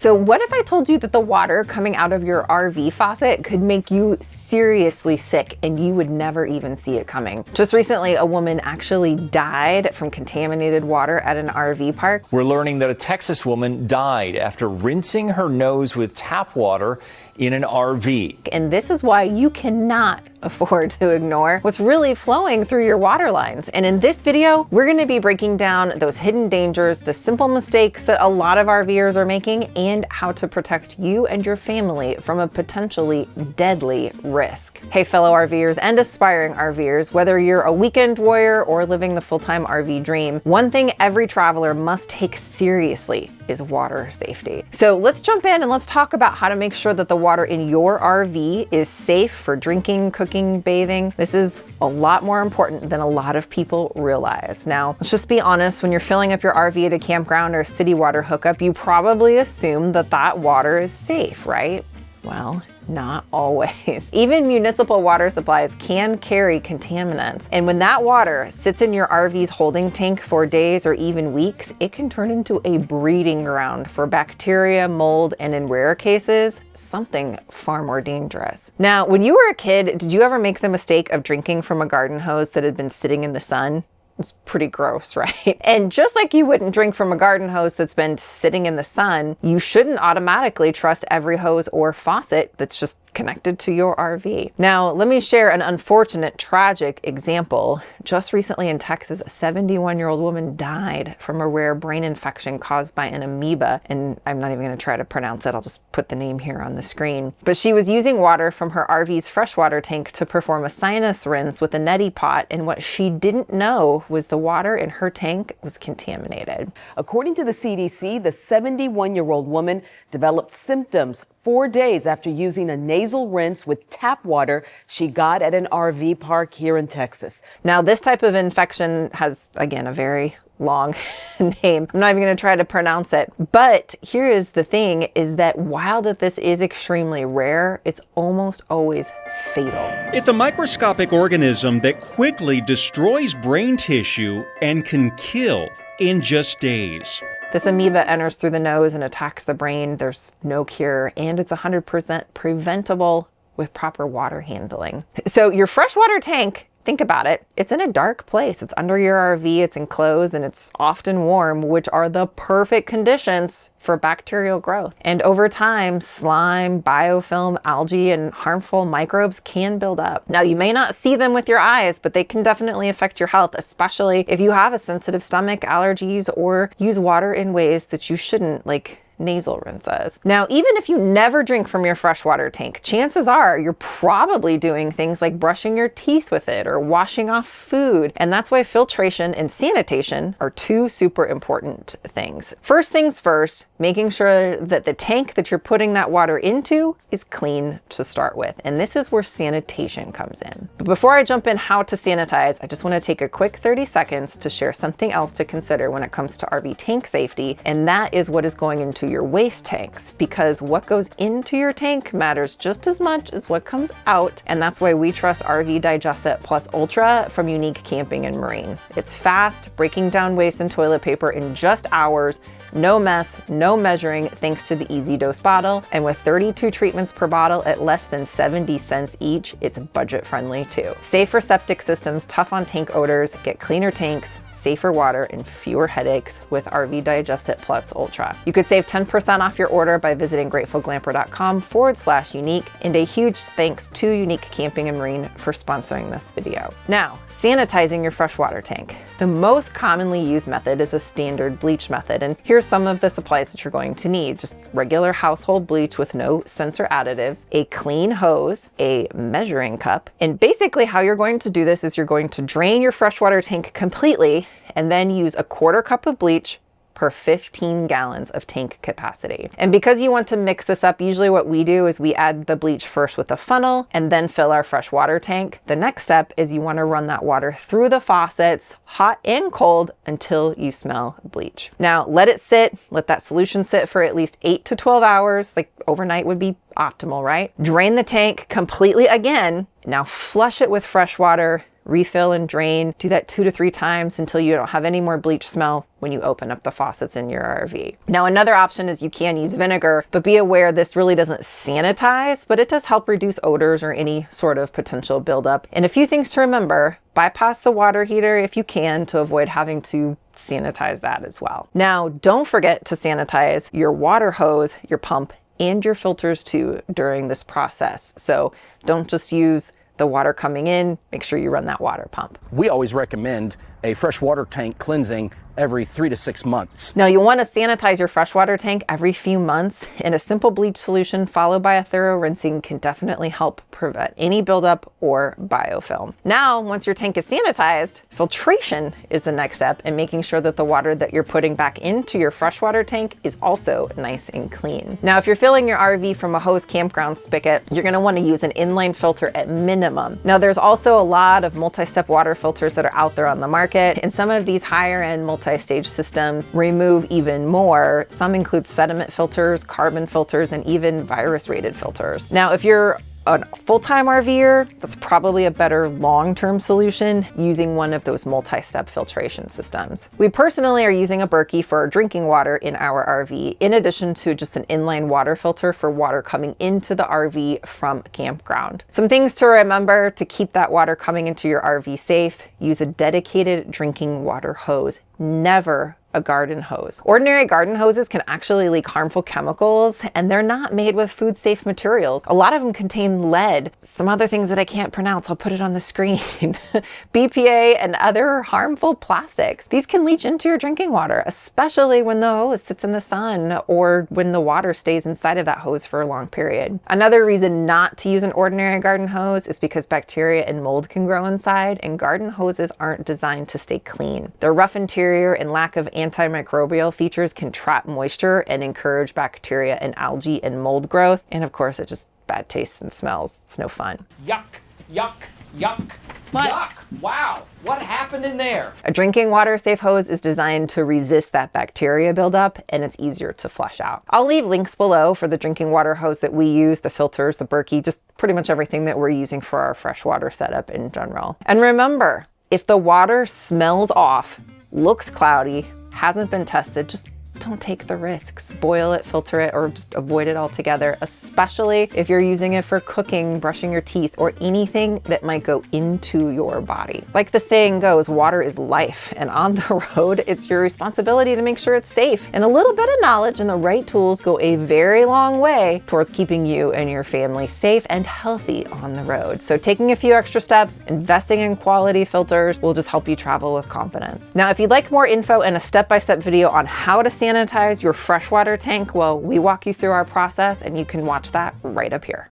So what if I told you that the water coming out of your RV faucet could make you seriously sick and you would never even see it coming? Just recently, a woman actually died from contaminated water at an RV park. We're learning that a Texas woman died after rinsing her nose with tap water in an RV. And this is why you cannot afford to ignore what's really flowing through your water lines. And in this video, we're going to be breaking down those hidden dangers, the simple mistakes that a lot of RVers are making, and how to protect you and your family from a potentially deadly risk. Hey, fellow RVers and aspiring RVers, whether you're a weekend warrior or living the full-time RV dream, one thing every traveler must take seriously is water safety. So let's jump in and let's talk about how to make sure that the water in your RV is safe for drinking, cooking, bathing. This is a lot more important than a lot of people realize. Now, let's just be honest, when you're filling up your RV at a campground or a city water hookup, you probably assume that that water is safe, right? Well, not always. Even municipal water supplies can carry contaminants. And when that water sits in your RV's holding tank for days or even weeks, it can turn into a breeding ground for bacteria, mold, and in rare cases, something far more dangerous. Now, when you were a kid, did you ever make the mistake of drinking from a garden hose that had been sitting in the sun? It's pretty gross, right? And just like you wouldn't drink from a garden hose that's been sitting in the sun, you shouldn't automatically trust every hose or faucet that's just connected to your RV. Now, let me share an unfortunate, tragic example. Just recently in Texas, a 71-year-old woman died from a rare brain infection caused by an amoeba. And I'm not even gonna try to pronounce it. I'll just put the name here on the screen. But she was using water from her RV's freshwater tank to perform a sinus rinse with a neti pot. And what she didn't know was the water in her tank was contaminated. According to the CDC, the 71-year-old woman developed symptoms 4 days after using a nasal rinse with tap water she got at an RV park here in Texas. Now, this type of infection has, again, a very long name. I'm not even going to try to pronounce it. But here is the thing, is that while this is extremely rare, it's almost always fatal. It's a microscopic organism that quickly destroys brain tissue and can kill in just days. This amoeba enters through the nose and attacks the brain. There's no cure, and it's 100% preventable with proper water handling. So your freshwater tank, think about it, it's in a dark place. It's under your RV, it's enclosed, and it's often warm, which are the perfect conditions for bacterial growth. And over time, slime, biofilm, algae, and harmful microbes can build up. Now, you may not see them with your eyes, but they can definitely affect your health, especially if you have a sensitive stomach, allergies, or use water in ways that you shouldn't, like nasal rinses. Now, even if you never drink from your freshwater tank, chances are you're probably doing things like brushing your teeth with it or washing off food. And that's why filtration and sanitation are two super important things. First things first, making sure that the tank that you're putting that water into is clean to start with. And this is where sanitation comes in. But before I jump in how to sanitize, I just want to take a quick 30 seconds to share something else to consider when it comes to RV tank safety. And that is what is going into your waste tanks, because what goes into your tank matters just as much as what comes out. And that's why we trust RV Digest Plus Ultra from Unique Camping and Marine. It's fast, breaking down waste and toilet paper in just hours. No mess, no measuring, thanks to the Easy Dose bottle. And with 32 treatments per bottle at less than 70 cents each, it's budget friendly too. Safe for septic systems, tough on tank odors, get cleaner tanks, safer water, and fewer headaches with RV Digest Plus Ultra. You could save 10% off your order by visiting gratefulglamper.com/unique. And a huge thanks to Unique Camping and Marine for sponsoring this video. Now, sanitizing your freshwater tank. The most commonly used method is a standard bleach method. And here's some of the supplies that you're going to need. Just regular household bleach with no sensor additives, a clean hose, a measuring cup. And basically how you're going to do this is you're going to drain your freshwater tank completely and then use a 1/4 cup of bleach per 15 gallons of tank capacity. And because you want to mix this up, usually what we do is we add the bleach first with a funnel and then fill our fresh water tank. The next step is you want to run that water through the faucets, hot and cold, until you smell bleach. Now let it sit, let that solution sit for at least 8 to 12 hours, like overnight would be optimal, right? Drain the tank completely again. Now flush it with fresh water refill and drain. Do that 2 to 3 times until you don't have any more bleach smell when you open up the faucets in your RV. Now, another option is you can use vinegar, but be aware this really doesn't sanitize, but it does help reduce odors or any sort of potential buildup. And a few things to remember: bypass the water heater if you can to avoid having to sanitize that as well. Now, don't forget to sanitize your water hose, your pump, and your filters too during this process. So don't just use the water coming in, make sure you run that water pump. We always recommend a freshwater tank cleansing every 3 to 6 months. Now, you'll want to sanitize your freshwater tank every few months, and a simple bleach solution followed by a thorough rinsing can definitely help prevent any buildup or biofilm. Now, once your tank is sanitized, filtration is the next step in making sure that the water that you're putting back into your freshwater tank is also nice and clean. Now, if you're filling your RV from a hose campground spigot, you're going to want to use an inline filter at minimum. Now, there's also a lot of multi-step water filters that are out there on the market, and some of these higher-end multi-stage systems remove even more. Some include sediment filters, carbon filters, and even virus-rated filters. Now, if you're a full-time RVer, that's probably a better long-term solution using one of those multi-step filtration systems. We personally are using a Berkey for our drinking water in our RV, in addition to just an inline water filter for water coming into the RV from a campground. Some things to remember to keep that water coming into your RV safe: use a dedicated drinking water hose, never a garden hose. Ordinary garden hoses can actually leak harmful chemicals, and they're not made with food safe materials. A lot of them contain lead, some other things that I can't pronounce, I'll put it on the screen, BPA, and other harmful plastics. These can leach into your drinking water, especially when the hose sits in the sun or when the water stays inside of that hose for a long period. Another reason not to use an ordinary garden hose is because bacteria and mold can grow inside, and garden hoses aren't designed to stay clean. Their rough interior and lack of antimicrobial features can trap moisture and encourage bacteria and algae and mold growth. And of course, it just bad tastes and smells. It's no fun. Yuck, yuck, yuck, yuck. Wow, what happened in there? A drinking water safe hose is designed to resist that bacteria buildup, and it's easier to flush out. I'll leave links below for the drinking water hose that we use, the filters, the Berkey, just pretty much everything that we're using for our freshwater setup in general. And remember, if the water smells off, looks cloudy, hasn't been tested, just don't take the risks. Boil it, filter it, or just avoid it altogether, especially if you're using it for cooking, brushing your teeth, or anything that might go into your body. Like the saying goes, water is life, and on the road, it's your responsibility to make sure it's safe. And a little bit of knowledge and the right tools go a very long way towards keeping you and your family safe and healthy on the road. So taking a few extra steps, investing in quality filters will just help you travel with confidence. Now, if you'd like more info and a step-by-step video on how to sanitize your freshwater tank, well, we walk you through our process, and you can watch that right up here.